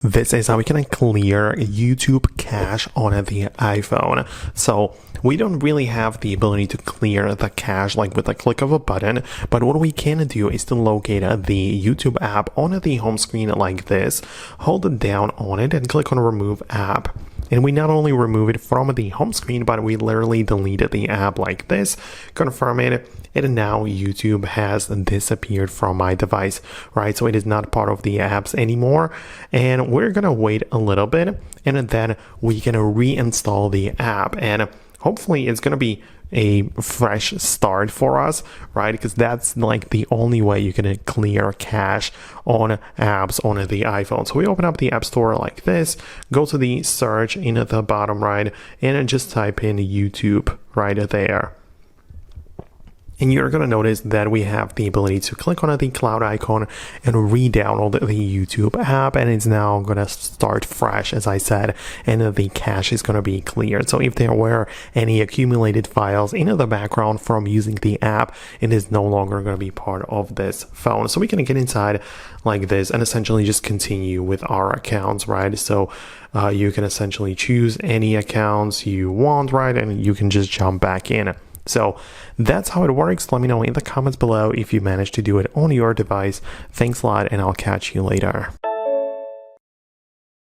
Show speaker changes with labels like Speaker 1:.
Speaker 1: This is how we can clear YouTube cache on the iPhone. So we don't really have the ability to clear the cache like with a click of a button, but what we can do is to locate the YouTube app on the home screen like this, hold it down on it and click on remove app. And we not only remove it from the home screen, but we literally deleted the app like this, confirm it, and now YouTube has disappeared from my device, right? So it is not part of the apps anymore. And we're gonna wait a little bit, and then we can reinstall the app. And hopefully it's gonna be a fresh start for us, right? Because that's like the only way you can clear cache on apps on the iPhone. So we open up the App Store like this, go to the search in the bottom right, and just type in YouTube right there. And you're going to notice that we have the ability to click on the cloud icon and re-download the YouTube app, and it's now going to start fresh, as I said, and the cache is going to be cleared. So if there were any accumulated files in the background from using the app, it is no longer going to be part of this phone. So we can get inside like this and essentially just continue with our accounts, right? So you can essentially choose any accounts you want, right? And you can just jump back in. So that's how it works. Let me know in the comments below if you managed to do it on your device. Thanks a lot, and I'll catch you later.